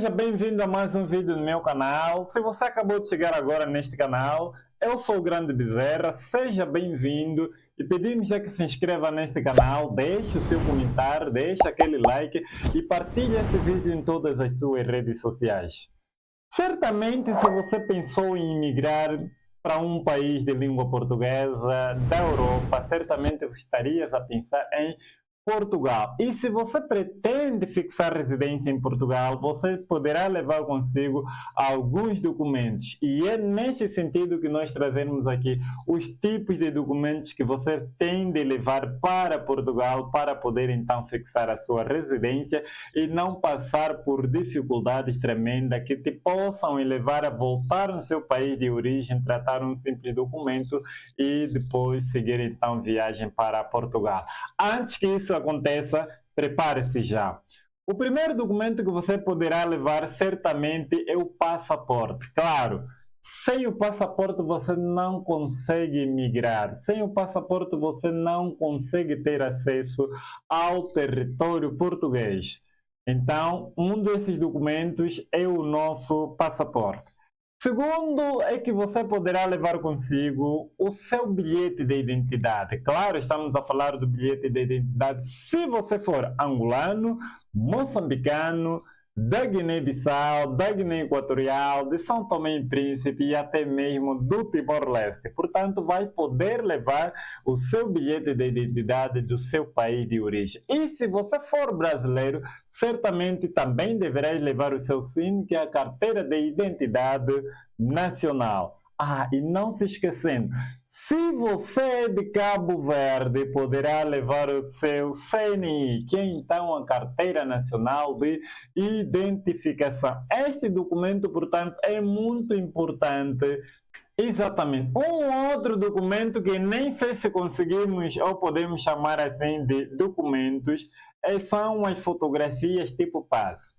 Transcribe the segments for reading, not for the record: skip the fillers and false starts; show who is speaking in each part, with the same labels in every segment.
Speaker 1: Seja bem-vindo a mais um vídeo no meu canal. Se você acabou de chegar agora neste canal, eu sou o Grande Bezerra, seja bem-vindo e pedimos já que se inscreva neste canal, deixe o seu comentário, deixe aquele like e partilhe esse vídeo em todas as suas redes sociais. Certamente, se você pensou em migrar para um país de língua portuguesa da Europa, certamente você estaria a pensar em Portugal. E se você pretende fixar residência em Portugal, você poderá levar consigo alguns documentos. E é nesse sentido que nós trazemos aqui os tipos de documentos que você tem de levar para Portugal para poder então fixar a sua residência e não passar por dificuldades tremendas que te possam levar a voltar no seu país de origem, tratar um simples documento e depois seguir então viagem para Portugal. Antes que isso aconteça, prepare-se já. O primeiro documento que você poderá levar certamente é o passaporte. Claro, sem o passaporte você não consegue migrar. Sem o passaporte você não consegue ter acesso ao território português. Então, um desses documentos é o nosso passaporte. Segundo é que você poderá levar consigo o seu bilhete de identidade. Claro, estamos a falar do bilhete de identidade se você for angolano, moçambicano, da Guiné-Bissau, da Guiné Equatorial, de São Tomé e Príncipe e até mesmo do Timor-Leste. Portanto, vai poder levar o seu bilhete de identidade do seu país de origem. E se você for brasileiro, certamente também deverá levar o seu SIN, que é a carteira de identidade nacional. E não se esquecendo, se você é de Cabo Verde, poderá levar o seu CNI, que é então a Carteira Nacional de Identificação. Este documento, portanto, é muito importante. Exatamente. Um outro documento que nem sei se conseguimos ou podemos chamar assim de documentos são as fotografias tipo passe.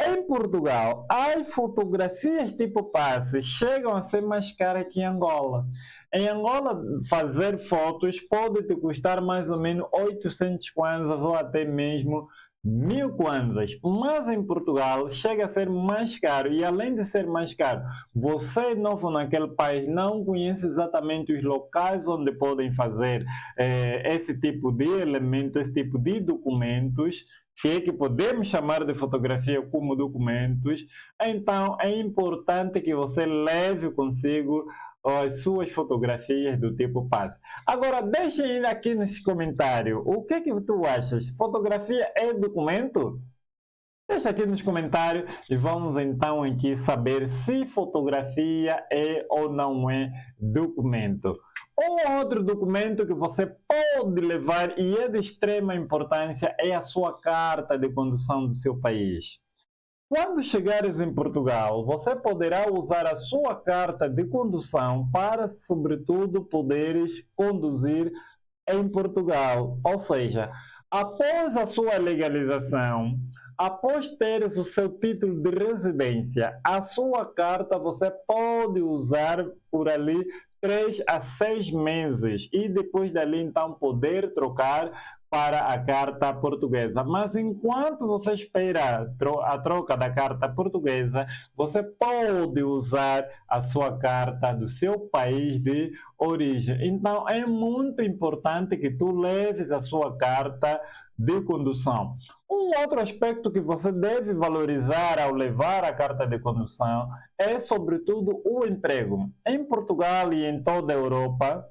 Speaker 1: Em Portugal, as fotografias tipo passe chegam a ser mais caras que em Angola. Em Angola, fazer fotos pode te custar mais ou menos 800 kwanzas ou até mesmo 1000 kwanzas. Mas em Portugal chega a ser mais caro. E além de ser mais caro, você novo naquele país não conhece exatamente os locais onde podem fazer esse tipo de elemento, esse tipo de documentos. Se é que podemos chamar de fotografia como documentos, então é importante que você leve consigo as suas fotografias do tipo passe. Agora, deixe aí aqui nesse comentário, o que tu achas? Fotografia é documento? Deixa aqui nos comentários e vamos então aqui saber se fotografia é ou não é documento. Um outro documento que você pode levar e é de extrema importância é a sua carta de condução do seu país. Quando chegares em Portugal, você poderá usar a sua carta de condução para, sobretudo, poderes conduzir em Portugal. Ou seja, após a sua legalização, após teres o seu título de residência, a sua carta você pode usar por ali 3 a 6 meses e depois dali então poder trocar para a carta portuguesa. Mas enquanto você espera a troca da carta portuguesa, você pode usar a sua carta do seu país de origem. Então é muito importante que tu leves a sua carta de condução. Um outro aspecto que você deve valorizar ao levar a carta de condução é, sobretudo, o emprego. Em Portugal e em toda a Europa,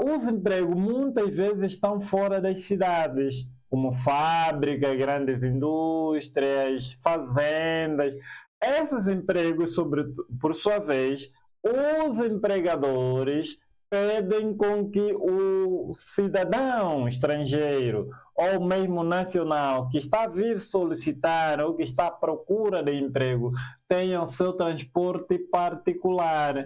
Speaker 1: os empregos muitas vezes estão fora das cidades, como fábricas, grandes indústrias, fazendas. Esses empregos, por sua vez, os empregadores pedem com que o cidadão estrangeiro ou mesmo nacional que está a vir solicitar ou que está à procura de emprego tenha o seu transporte particular.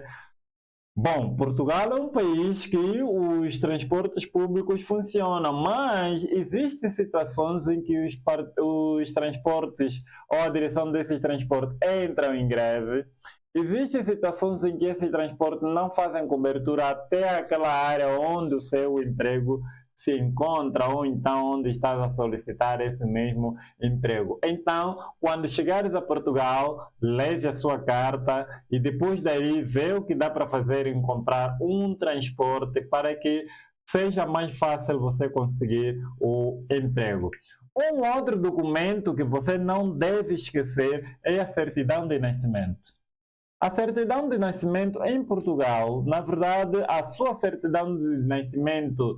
Speaker 1: Bom, Portugal é um país que os transportes públicos funcionam, mas existem situações em que os transportes ou a direção desses transportes entram em greve. Existem situações em que esses transportes não fazem cobertura até aquela área onde o seu emprego se encontra ou então onde estás a solicitar esse mesmo emprego. Então, quando chegares a Portugal, leve a sua carta e depois daí vê o que dá para fazer em comprar um transporte para que seja mais fácil você conseguir o emprego. Um outro documento que você não deve esquecer é a certidão de nascimento. A certidão de nascimento em Portugal, na verdade, a sua certidão de nascimento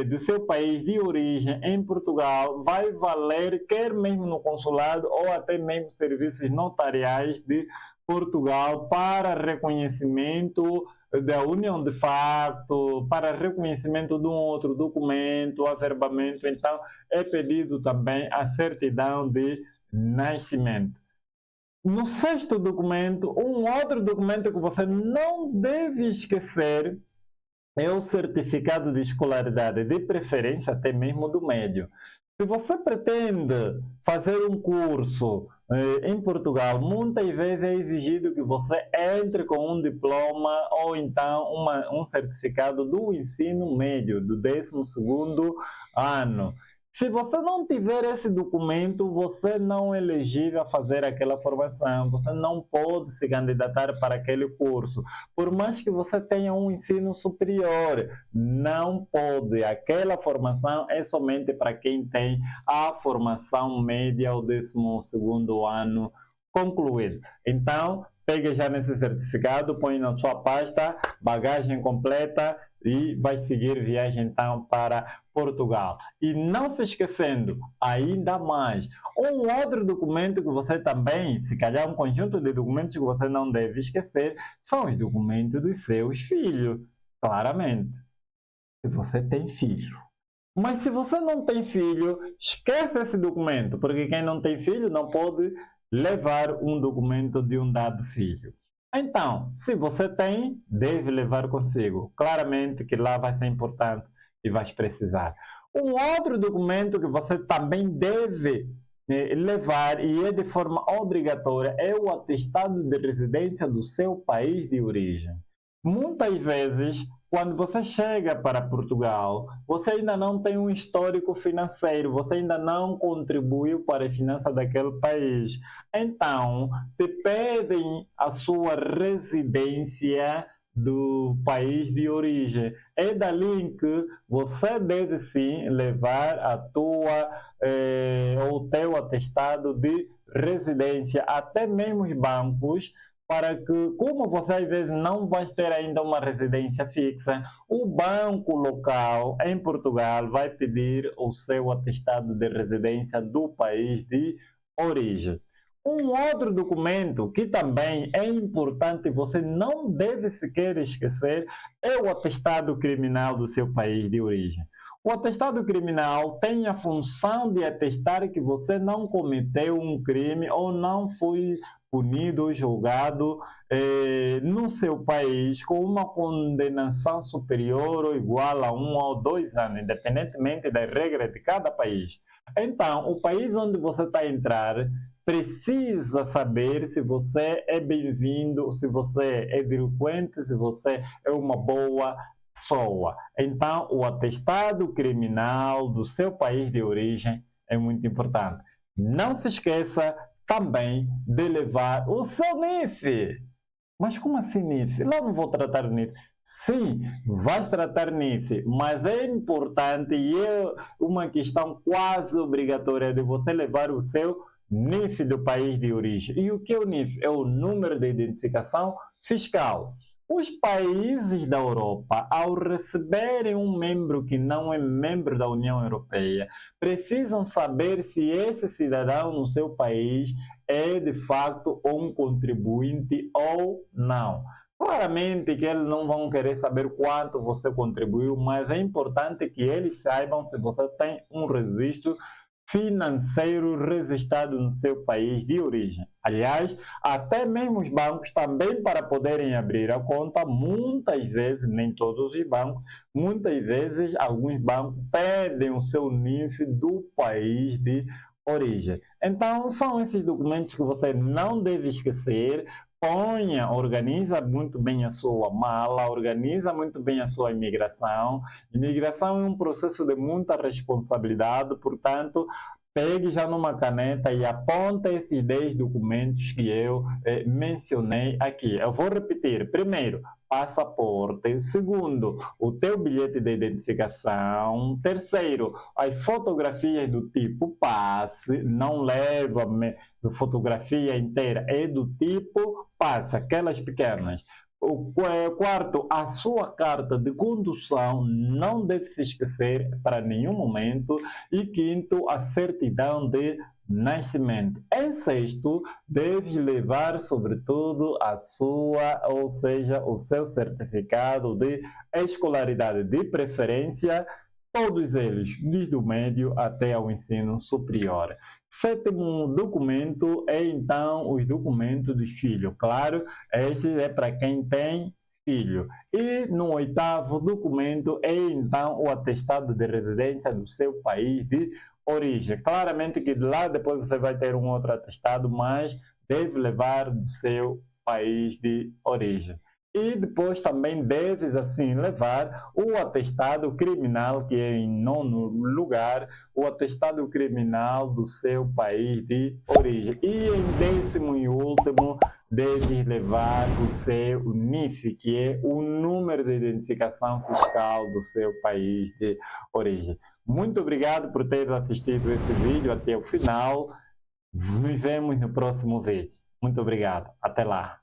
Speaker 1: do seu país de origem em Portugal vai valer quer mesmo no consulado ou até mesmo serviços notariais de Portugal para reconhecimento da união de facto, para reconhecimento de um outro documento, averbamento. Então, é pedido também a certidão de nascimento. No sexto documento, um outro documento que você não deve esquecer é o certificado de escolaridade, de preferência até mesmo do médio. Se você pretende fazer um curso em Portugal, muitas vezes é exigido que você entre com um diploma ou então um certificado do ensino médio, do 12º ano. Se você não tiver esse documento, você não é elegível a fazer aquela formação, você não pode se candidatar para aquele curso. Por mais que você tenha um ensino superior, não pode. Aquela formação é somente para quem tem a formação média ou 12º ano concluído. Então, pegue já nesse certificado, põe na sua pasta, bagagem completa e vai seguir viagem então para Portugal. E não se esquecendo, ainda mais, um outro documento que você também, se calhar um conjunto de documentos que você não deve esquecer, são os documentos dos seus filhos, claramente. Se você tem filho. Mas se você não tem filho, esquece esse documento, porque quem não tem filho não pode levar um documento de um dado filho. Então, se você tem, deve levar consigo. Claramente que lá vai ser importante e vai precisar. Um outro documento que você também deve levar e é de forma obrigatória é o atestado de residência do seu país de origem. Muitas vezes, quando você chega para Portugal, você ainda não tem um histórico financeiro, você ainda não contribuiu para a finança daquele país. Então, te pedem a sua residência do país de origem. É dali que você deve sim levar o teu atestado de residência, até mesmo os bancos, para que, como você às vezes não vai ter ainda uma residência fixa, o banco local em Portugal vai pedir o seu atestado de residência do país de origem. Um outro documento que também é importante, você não deve sequer esquecer, é o atestado criminal do seu país de origem. O atestado criminal tem a função de atestar que você não cometeu um crime ou não foi punido ou julgado no seu país com uma condenação superior ou igual a 1 ou 2 anos, independentemente das regras de cada país. Então, o país onde você está a entrar precisa saber se você é bem-vindo, se você é delinquente, se você é uma boa pessoa. Então, o atestado criminal do seu país de origem é muito importante. Não se esqueça também de levar o seu NIF. Mas como assim NIF? Lá não vou tratar NIF. Sim, vais tratar NIF, mas é importante e é uma questão quase obrigatória de você levar o seu NIF do país de origem. E o que é o NIF? É o número de identificação fiscal. Os países da Europa, ao receberem um membro que não é membro da União Europeia, precisam saber se esse cidadão no seu país é de fato um contribuinte ou não. Claramente que eles não vão querer saber quanto você contribuiu, mas é importante que eles saibam se você tem um registro financeiro registrado no seu país de origem. Aliás, até mesmo os bancos também, para poderem abrir a conta, muitas vezes, nem todos os bancos, muitas vezes alguns bancos pedem o seu NIF do país de origem. Então, são esses documentos que você não deve esquecer. Ponha, organiza muito bem a sua mala, organiza muito bem a sua imigração. Imigração é um processo de muita responsabilidade, portanto, pegue já numa caneta e aponta esses 10 documentos que eu mencionei aqui. Eu vou repetir. Primeiro, passaporte. Segundo, o teu bilhete de identificação. Terceiro, as fotografias do tipo passe. Não leva fotografia inteira, é do tipo passe, aquelas pequenas. O quarto, a sua carta de condução não deve se esquecer para nenhum momento. E quinto, a certidão de nascimento. Em sexto, deve levar, sobretudo, a sua, ou seja, o seu certificado de escolaridade de preferência, todos eles, desde o médio até ao ensino superior. Sétimo documento é, então, os documentos dos filhos. Claro, esse é para quem tem filho. E no oitavo documento é, então, o atestado de residência do seu país de origem. Claramente que lá depois você vai ter um outro atestado, mas deve levar do seu país de origem. E depois também deves, assim, levar o atestado criminal, que é em nono lugar, o atestado criminal do seu país de origem. E em décimo e último, deves levar o seu NIF, que é o número de identificação fiscal do seu país de origem. Muito obrigado por ter assistido esse vídeo até o final. Nos vemos no próximo vídeo. Muito obrigado. Até lá.